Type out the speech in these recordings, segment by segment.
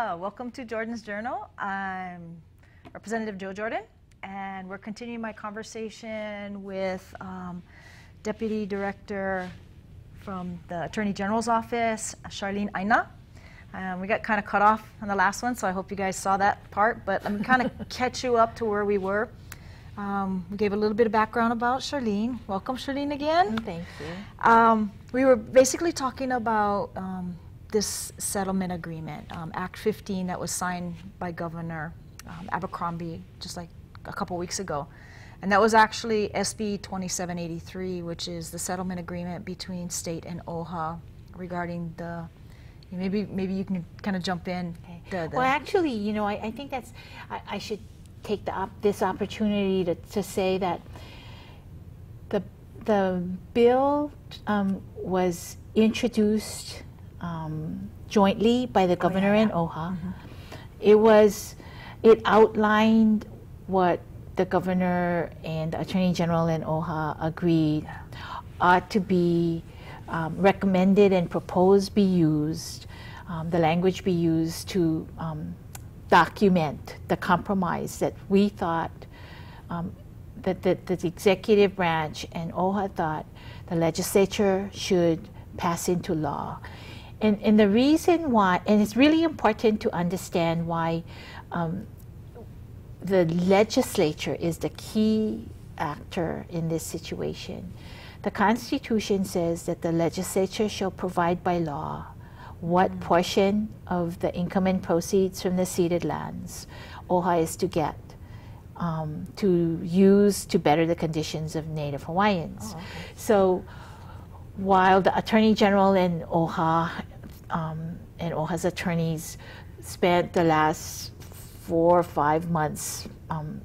Welcome to Jordan's Journal. I'm Representative Joe Jordan, and we're continuing my conversation with Deputy Director from the Attorney General's Office, Charleen Aina. We got kind of cut off on the last one, so I hope you guys saw that part, but let me kind of catch you up to where we were. We gave a little bit of background about Charleen. Welcome, Charleen, again. Thank you. We were basically talking about this settlement agreement, Act 15, that was signed by Governor Abercrombie just like a couple weeks ago. And that was actually SB 2783, which is the settlement agreement between state and OHA regarding the, maybe you can kind of jump in. Okay. Well, actually, you know, I think that's, I should take this opportunity to say that the bill was introduced jointly by the governor and OHA. It outlined what the governor and the attorney general and OHA agreed ought to be recommended and proposed be used, the language be used to document the compromise that we thought that the executive branch and OHA thought the legislature should pass into law. And the reason why, and it's really important to understand why the legislature is the key actor in this situation. The Constitution says that the legislature shall provide by law what portion of the income and proceeds from the ceded lands OHA is to get to use to better the conditions of Native Hawaiians. Oh, okay. So while the Attorney General and OHA and OHA's attorneys spent the last 4 or 5 months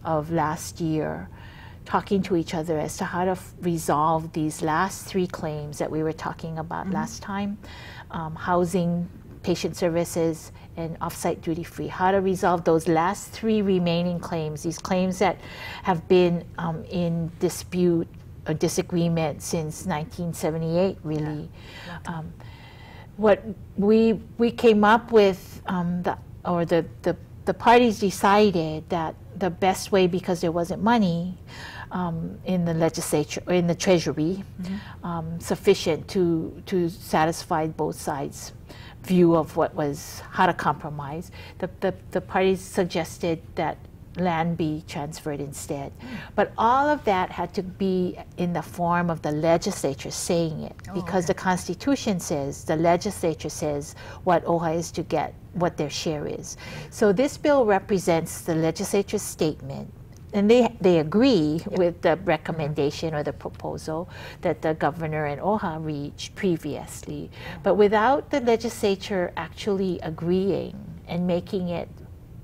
of last year talking to each other as to how to resolve these last 3 claims that we were talking about last time, housing, patient services, and off-site duty-free, how to resolve those last 3 remaining claims, these claims that have been in dispute or disagreement since 1978, really. Yeah. What we came up with, the parties decided that the best way, because there wasn't money in the legislature or in the treasury sufficient to satisfy both sides' view of what was how to compromise, the parties suggested that land be transferred instead. But all of that had to be in the form of the legislature saying it, because the Constitution says, the legislature says what OHA is to get, what their share is. So this bill represents the legislature's statement, and they agree with the recommendation or the proposal that the governor and OHA reached previously. But without the legislature actually agreeing and making it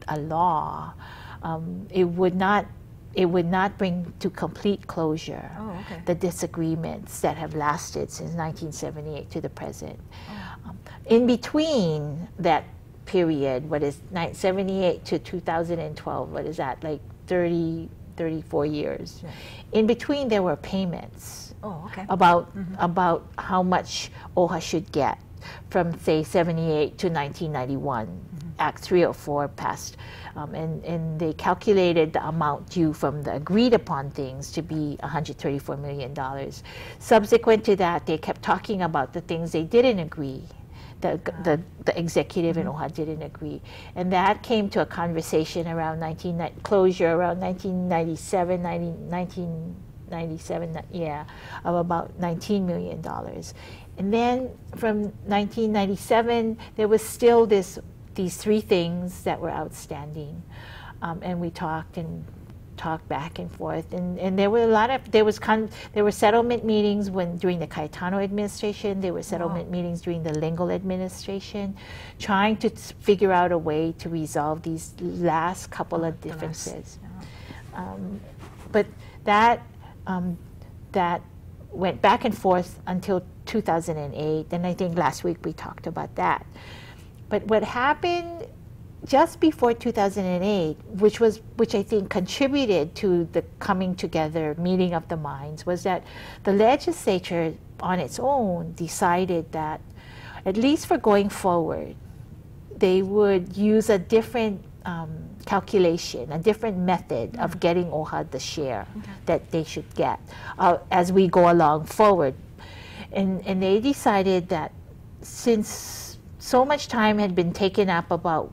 a law, it would not bring to complete closure the disagreements that have lasted since 1978 to the present. In between that period, what is 1978 to 2012, what is that, like 34 years? Yeah. In between there were payments about how much OHA should get from, say, 78 to 1991. Act 304 passed, and they calculated the amount due from the agreed upon things to be $134 million. Subsequent to that, they kept talking about the things they didn't agree. The executive and OHA didn't agree. And that came to a conversation around closure around 1997, of about $19 million. And then from 1997, there was still these 3 things that were outstanding, and we talked back and forth, and there were there were settlement meetings during the Cayetano administration. There were settlement meetings during the Lingle administration, trying to figure out a way to resolve these last couple of differences. But that went back and forth until 2008, and I think last week we talked about that. But what happened just before 2008, which I think contributed to the coming together, meeting of the minds, was that the legislature on its own decided that, at least for going forward, they would use a different calculation, a different method of getting OHA the share that they should get as we go along forward. And they decided that since so much time had been taken up about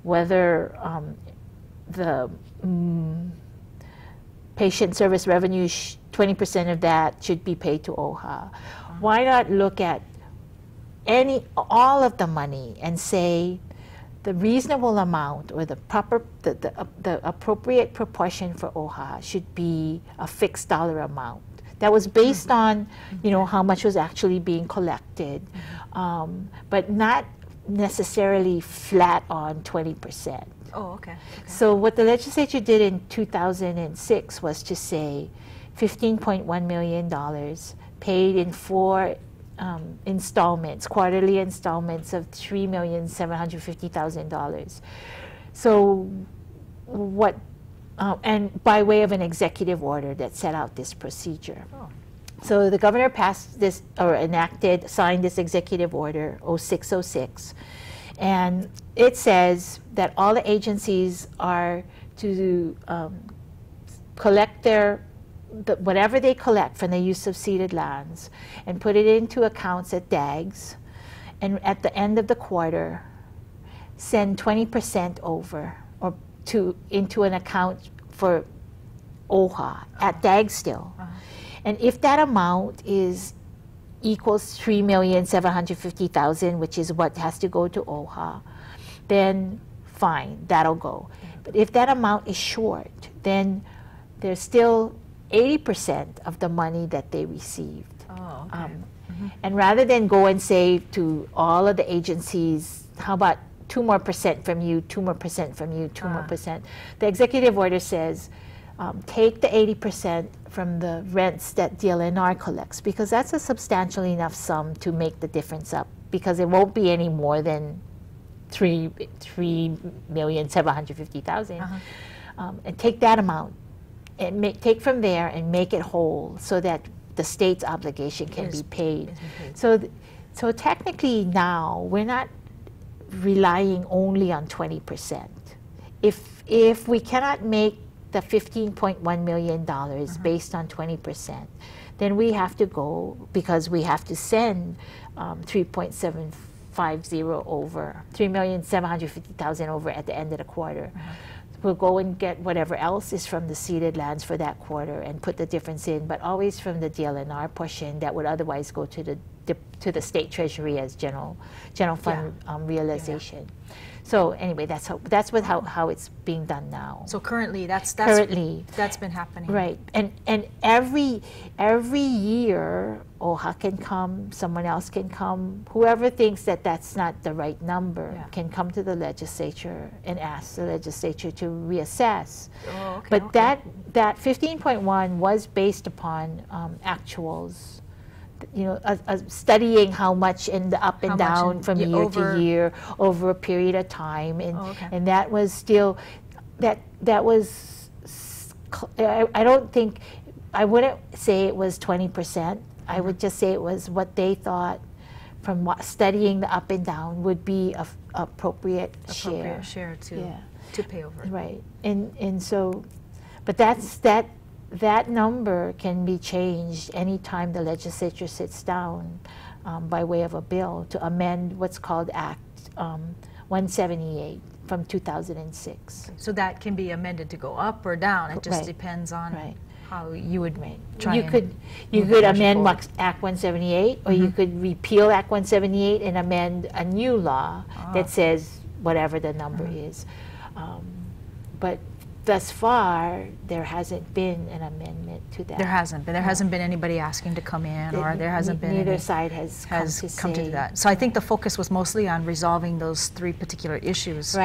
whether the patient service revenue, 20% of that should be paid to OHA, why not look at all of the money and say the reasonable amount or the appropriate proportion for OHA should be a fixed dollar amount that was based on, you know, how much was actually being collected, but not necessarily flat on 20%. Oh, okay. So what the legislature did in 2006 was to say $15.1 million paid in 4 installments, quarterly installments of $3,750,000. So what, and by way of an executive order that set out this procedure. Oh. So the governor passed this, or signed this executive order, 0606, and it says that all the agencies are to collect whatever they collect from the use of ceded lands and put it into accounts at DAGs, and at the end of the quarter send 20% over or into an account for OHA at DAG still. And if that amount equals $3,750,000, which is what has to go to OHA, then fine, that'll go. But if that amount is short, then there's still 80% of the money that they received. Oh, okay. And rather than go and say to all of the agencies, how about 2% more from you, 2% more from you, 2% more, the executive order says, take the 80% from the rents that DLNR collects, because that's a substantial enough sum to make the difference up, because it won't be any more than $3,750,000. And take that amount and take from there and make it whole so that the state's obligation can be paid. So technically now we're not relying only on 20%. If we cannot make the $15.1 million based on 20%, then we have to go, because we have to send 3.750 over, 3,750,000 over at the end of the quarter. We'll go and get whatever else is from the ceded lands for that quarter and put the difference in, but always from the DLNR portion that would otherwise go to the state treasury as general fund realization. So anyway, that's how it's being done now. So currently, that's been happening. Right, and every year, OHA can come, someone else can come, whoever thinks that that's not the right number can come to the legislature and ask the legislature to reassess. Oh, okay, but that 15.1 was based upon actuals. You know, studying how much and the up and down from year to year over a period of time, and that was still that was. I don't think, I wouldn't say it was 20%. I would just say it was what they thought from studying the up and down would be a appropriate share to pay over. Right, and so, but that number can be changed anytime the legislature sits down by way of a bill to amend what's called Act 178 from 2006. So that can be amended to go up or down. It just depends on how you would try. You could amend Act 178, or you could repeal Act 178 and amend a new law that says whatever the number is. But thus far, there hasn't been an amendment to that. There hasn't been. There hasn't been anybody asking to come in, or there hasn't been. Neither side has come to that. So I think the focus was mostly on resolving those 3 particular issues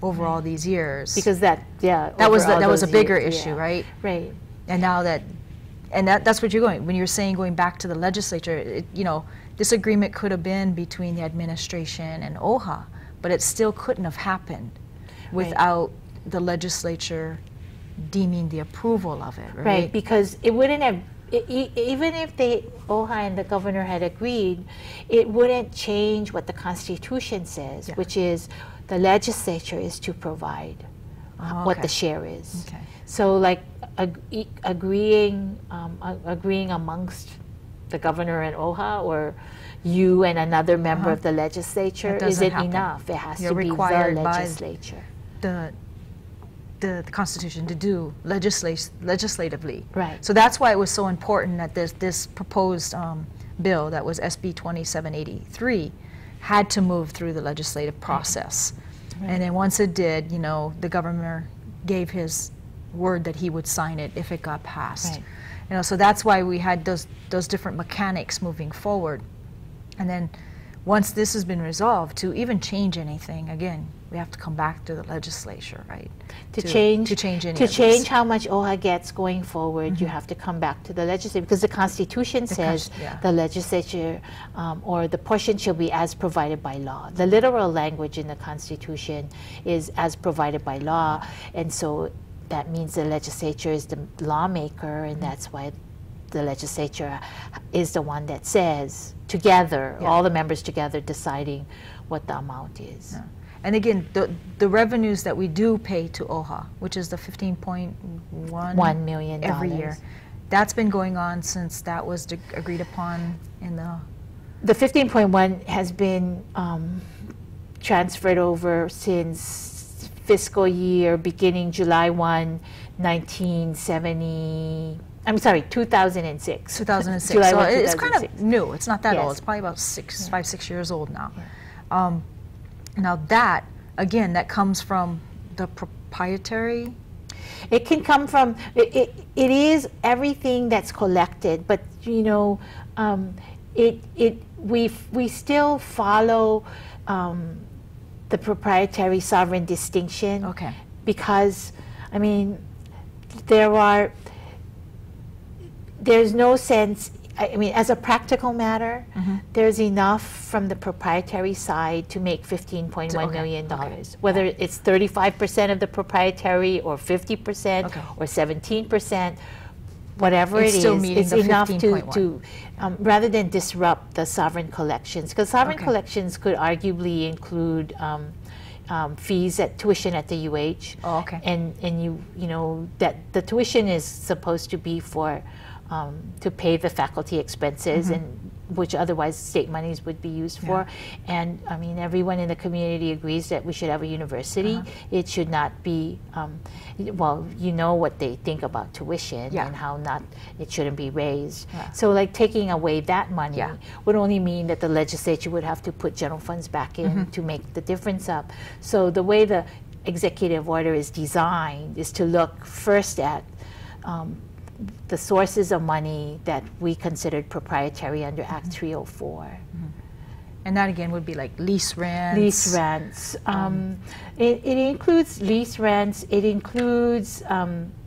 over all these years. Because that was a bigger issue, right? Right. And now that's what you're going. When you're saying going back to the legislature, this agreement could have been between the administration and OHA, but it still couldn't have happened without the legislature deeming the approval of it, right? Right, because it wouldn't have, even if OHA and the governor had agreed, it wouldn't change what the Constitution says, which is The legislature is to provide what the share is. Okay. So like agreeing amongst the governor and OHA, or you and another member of the legislature isn't enough. It has to be the legislature. The Constitution to do legislatively. Right. So that's why it was so important that this proposed bill that was SB 2783 had to move through the legislative process. Right. And then once it did, you know, the governor gave his word that he would sign it if it got passed. Right. You know, so that's why we had those different mechanics moving forward. And then once this has been resolved, to even change anything, again, we have to come back to the legislature, right? To change how much OHA gets going forward, you have to come back to the legislature, because the Constitution says the legislature or the portion shall be as provided by law. The literal language in the Constitution is as provided by law, and so that means the legislature is the lawmaker, and that's why the legislature is the one that says, together, all the members together, deciding what the amount is. Yeah. And again, the revenues that we do pay to OHA, which is the $15.1 million every year, that's been going on since that was agreed upon in the... The 15.1 has been transferred over since fiscal year beginning July 1, 1970. I'm sorry, 2006. 2006. July so 1, it's 2006. kind of new. It's not that old. Yes. It's probably about 5, 6 years old now. Now that, again, that comes from the proprietary. It can come from, it is everything that's collected, but you know, we still follow the proprietary sovereign distinction. Okay. Because, I mean, there's no sense, I mean, as a practical matter, there's enough from the proprietary side to make $15.1 million. Whether it's 35% of the proprietary or 50% or 17%, whatever it is, it's enough to rather than disrupt the sovereign collections. Because sovereign collections could arguably include fees at tuition at the UH. And you know, that the tuition is supposed to be for to pay the faculty expenses, and which otherwise state monies would be used for. And I mean, everyone in the community agrees that we should have a university. It should not be, well, you know what they think about tuition and how it shouldn't be raised. So like taking away that money would only mean that the legislature would have to put general funds back in to make the difference up. So the way the executive order is designed is to look first at the sources of money that we considered proprietary under Act 304. And that again would be like lease rents. Lease rents. It includes lease rents. It includes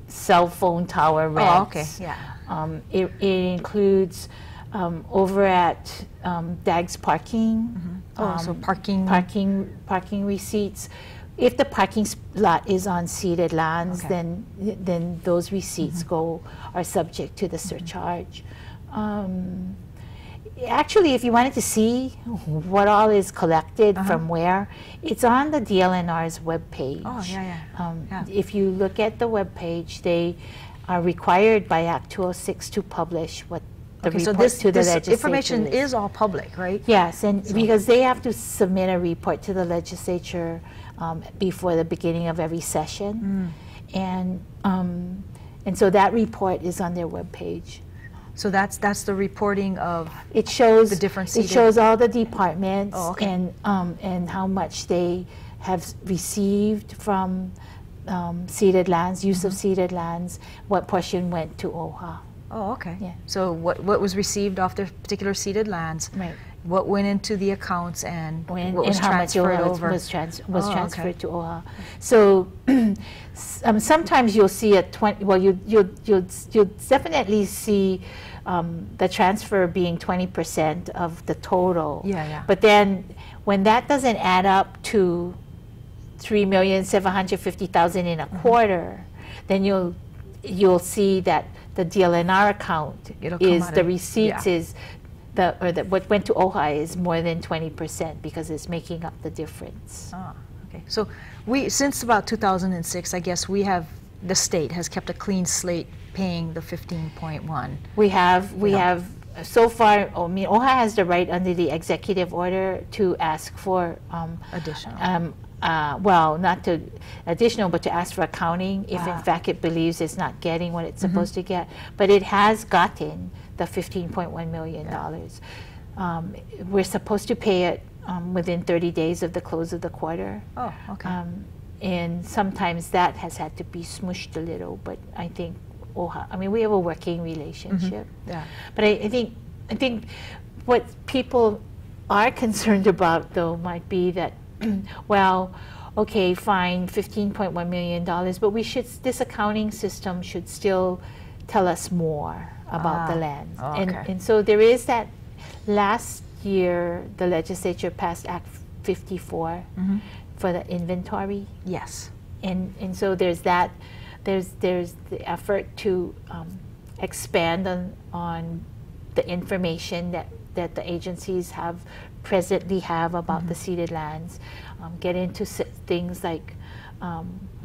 cell phone tower rents. It includes over at DAG's parking. So parking receipts. If the parking lot is on ceded lands, then those receipts are subject to the surcharge. Actually, if you wanted to see what all is collected from where, it's on the DLNR's webpage. If you look at the webpage, they are required by Act 206 to publish what the report to the legislature. Information is all public, right? Yes, and because they have to submit a report to the legislature before the beginning of every session, and so that report is on their webpage. So that's the reporting of it shows the different. It shows all the departments and how much they have received from ceded lands, use of ceded lands, what portion went to OHA. Oh, okay. Yeah. So what was received off their particular ceded lands? Right. What went into the accounts and what was transferred over? Was transferred to OHA. So sometimes you'll see a 20. Well, you'll definitely see the transfer being 20% of the total. But then when that doesn't add up to $3,750,000 in a quarter, then you'll see that the DLNR account is the receipts is what went to OHA is more than 20% because it's making up the difference. Okay. So since about 2006, I guess the state has kept a clean slate paying the 15.1. We have so far. I mean, OHA has the right under the executive order to ask for additional. Well, not to additional, but to ask for accounting if in fact it believes it's not getting what it's supposed to get. But it has gotten the $15.1 million. We're supposed to pay it within 30 days of the close of the quarter. Oh, okay. And sometimes that has had to be smooshed a little, but I think OHA, I mean, we have a working relationship. Yeah. But I think what people are concerned about, though, might be that, well, okay, fine, $15.1 million, but this accounting system should still tell us more about the land. Oh, okay. And so there is that. Last year, the legislature passed Act 54 for the inventory. Yes. And so there's that. There's the effort to expand on the information that the agencies presently have about the ceded lands, get into things like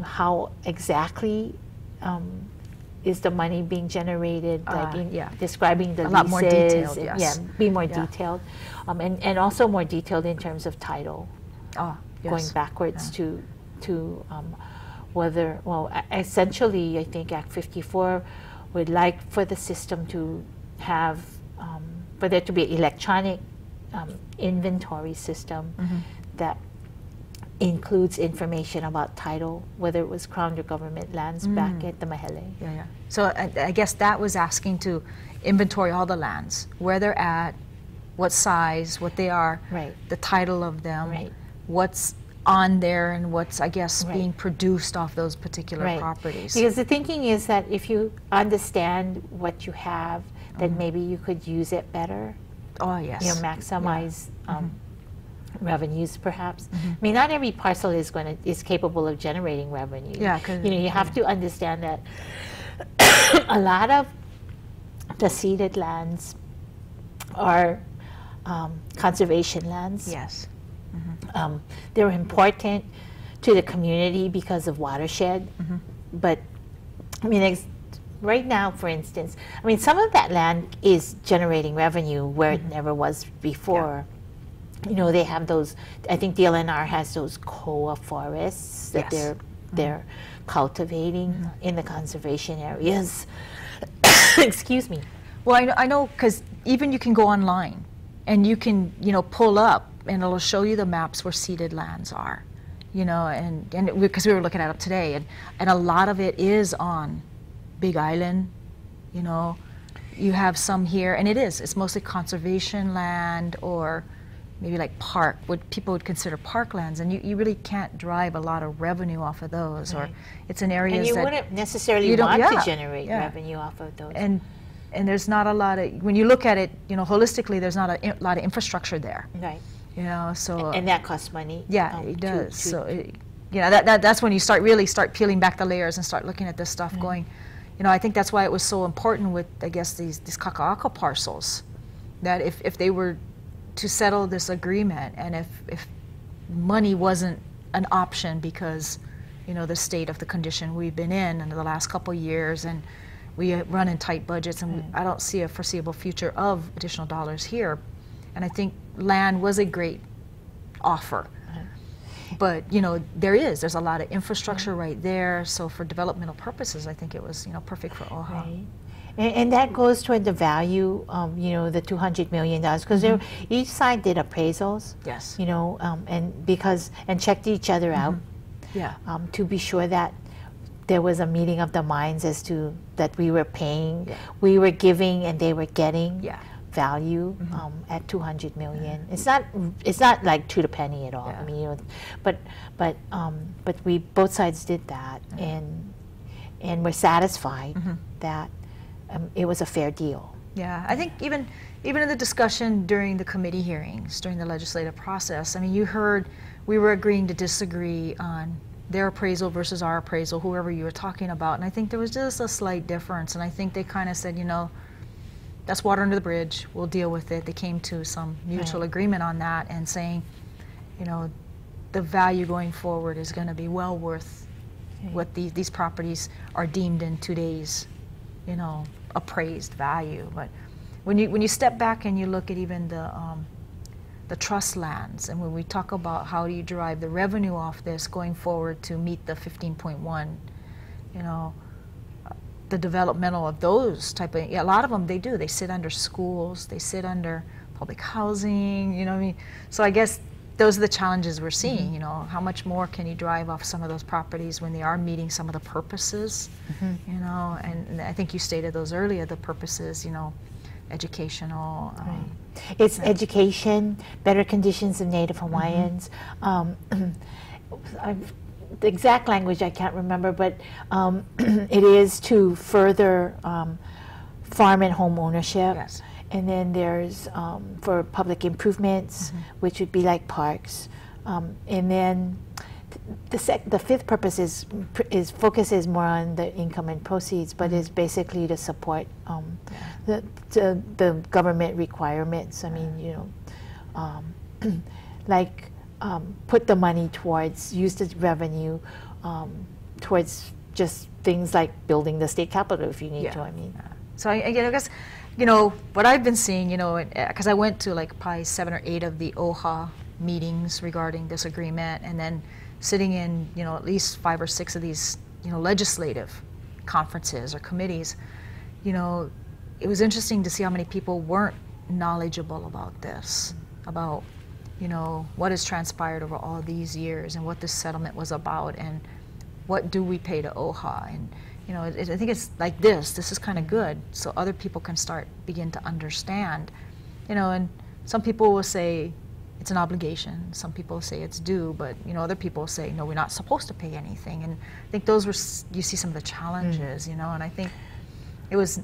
how exactly is the money being generated, like describing the leases. A lot more detailed, yes. Yeah, be more detailed. And also more detailed in terms of title. Oh, yes. Going backwards to whether, well, essentially, I think Act 54 would like for the system to have, for there to be an electronic inventory system that includes information about title, whether it was Crown or government lands back at the Mahele. Yeah. So I guess that was asking to inventory all the lands, where they're at, what size, what they are, the title of them, what's on there, and what's, I guess, being produced off those particular properties. Because the thinking is that if you understand what you have, then maybe you could use it better. Oh, yes. You know, maximize revenues, perhaps. I mean, not every parcel is capable of generating revenue. Yeah, you know, you have to understand that a lot of the ceded lands are conservation lands. Yes. They're important to the community because of watershed, but I mean, right now, for instance, I mean, some of that land is generating revenue where it never was before. You know, they have those, I think DLNR has those koa forests that they're cultivating in the conservation areas. Excuse me. Well, I know, because even you can go online and you can, pull up and it'll show you the maps where ceded lands are, and because we were looking at it today, and a lot of it is on Big Island, you have some here, and it's mostly conservation land or maybe like park, what people would consider parklands, and you really can't drive a lot of revenue off of those, or it's in areas and you that wouldn't necessarily want to generate revenue off of those. And there's not a lot of, when you look at it, holistically, there's not a lot of infrastructure there. Right. So and that costs money. Yeah, it does. That's when you really start peeling back the layers and start looking at this stuff, going, I think that's why it was so important with, I guess, these Kakaako parcels, that if they were to settle this agreement, and if money wasn't an option because, the state of the condition we've been in the last couple years, and we run in tight budgets, and I don't see a foreseeable future of additional dollars here. And I think land was a great offer. But, there's a lot of infrastructure right there. So for developmental purposes, I think it was, perfect for OHA. Right. And that goes toward the value, the $200 million, because each side did appraisals. Yes. And checked each other out. Yeah. To be sure that there was a meeting of the minds as to that we were paying, we were giving, and they were getting value at $200 million. It's not like to the penny at all. I mean, but we both sides did that, and we're satisfied that it was a fair deal. Yeah, I think even in the discussion during the committee hearings, during the legislative process, I mean, you heard we were agreeing to disagree on their appraisal versus our appraisal, whoever you were talking about, and I think there was just a slight difference, and I think they kind of said, that's water under the bridge, we'll deal with it. They came to some mutual agreement on that, and saying, the value going forward is going to be well worth what these properties are deemed in today's, you know, appraised value. But when you step back and you look at even the trust lands, and when we talk about how do you derive the revenue off this going forward to meet the 15.1, you know, the developmental of those type of, a lot of them, they sit under schools, they sit under public housing, you know what I mean? So I guess those are the challenges we're seeing, you know, how much more can you drive off some of those properties when they are meeting some of the purposes, you know, and I think you stated those earlier, the purposes, you know, educational. It's education, better conditions of Native Hawaiians. The exact language I can't remember, but it is to further farm and home ownership. Yes. And then there's for public improvements, which would be like parks. And then the fifth purpose focuses more on the income and proceeds, but is basically to support the government requirements. I mean, you know, like put the money towards, use the revenue towards just things like building the state capitol if you need to. I mean, so I guess, you know, what I've been seeing, you know, because I went to like probably 7 or 8 of the OHA meetings regarding this agreement, and then sitting in, you know, at least 5 or 6 of these, you know, legislative conferences or committees, you know, it was interesting to see how many people weren't knowledgeable about this, about, you know, what has transpired over all these years and what this settlement was about and what do we pay to OHA. And, you know, I think it's like this is kind of good, so other people can begin to understand, you know, and some people will say it's an obligation, some people say it's due, but, you know, other people say, no, we're not supposed to pay anything. And I think those were, you see some of the challenges, you know, and I think it was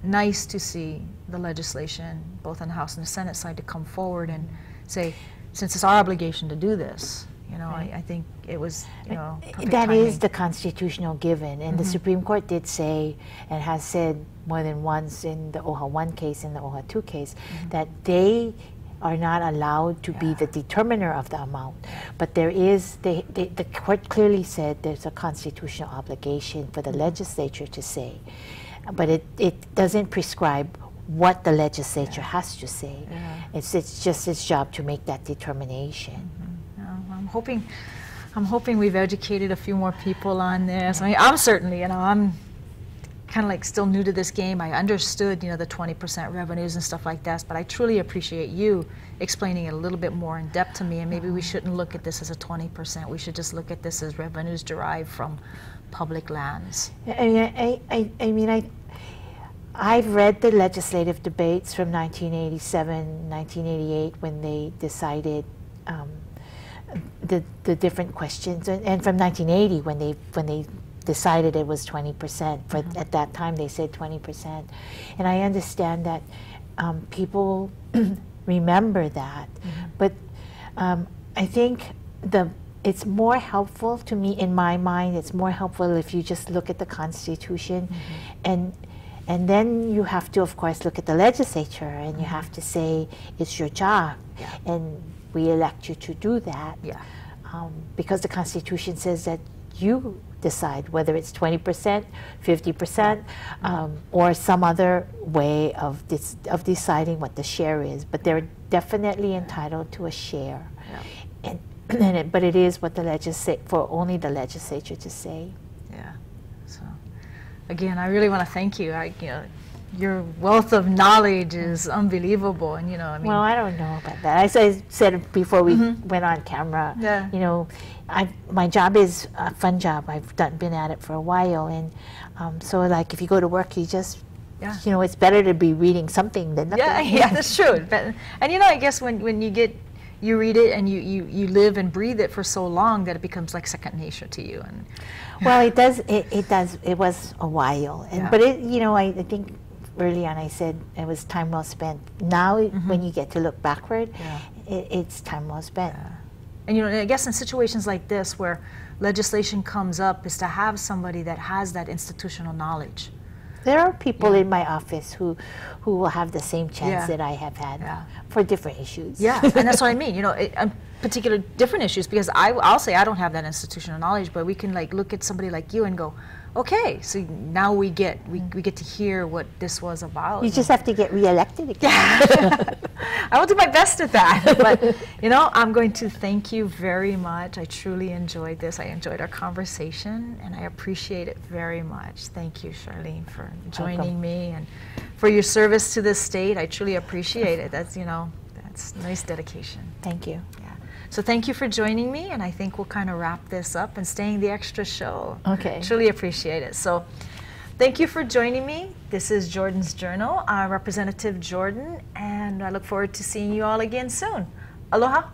nice to see the legislation, both on the House and the Senate side, to come forward and say, since it's our obligation to do this, you know, I think it was, you know, that timing. Is the constitutional given, and the Supreme Court did say, and has said more than once in the OHA 1 case and the OHA 2 case, that they are not allowed to be the determiner of the amount. But there is, the court clearly said there's a constitutional obligation for the legislature to say, but it doesn't prescribe what the legislature has to say. It's just its job to make that determination. I'm hoping we've educated a few more people on this. I mean, I'm certainly, you know, I'm kind of like still new to this game. I understood, you know, the 20% revenues and stuff like that, but I truly appreciate you explaining it a little bit more in depth to me, and maybe we shouldn't look at this as a 20%. We should just look at this as revenues derived from public lands. I mean, I've read the legislative debates from 1987, 1988, when they decided the different questions, and from 1980 when they decided it was 20%. At that time they said 20%, and I understand that people remember that, but I think it's more helpful to me, in my mind, it's more helpful if you just look at the Constitution, and then you have to, of course, look at the legislature, and you have to say it's your job, and we elect you to do that, because the Constitution says that you decide whether it's 20%, 50%, or some other way of deciding what the share is. But they're definitely entitled to a share, but it is what for only the legislature to say. Yeah. So, again, I really want to thank you. You know, your wealth of knowledge is unbelievable, and, you know, I mean. Well, I don't know about that. As I said before we went on camera, you know, my job is a fun job. I've been at it for a while, and so, like, if you go to work, you just, you know, it's better to be reading something than nothing. Yeah, that's true. And, you know, I guess when you read it and you live and breathe it for so long that it becomes like second nature to you. And well, it does. It was a while, but you know, I think early on I said it was time well spent. Now, when you get to look backward, it's time well spent. And, you know, I guess in situations like this where legislation comes up, is to have somebody that has that institutional knowledge. There are people in my office who will have the same chance that I have had for different issues. Yeah, and that's what I mean. You know, particular different issues, because I'll say I don't have that institutional knowledge, but we can like look at somebody like you and go, okay, so now we get to hear what this was about. You just have to get reelected again. I will do my best at that. But, you know, I'm going to thank you very much. I truly enjoyed this. I enjoyed our conversation, and I appreciate it very much. Thank you, Charleen, for joining me and for your service to this state. I truly appreciate it. That's, you know, that's nice dedication. Thank you. Yeah. So thank you for joining me, and I think we'll kind of wrap this up and staying the extra show. Okay. Truly appreciate it. So thank you for joining me. This is Jordan's Journal, Representative Jordan, and I look forward to seeing you all again soon. Aloha.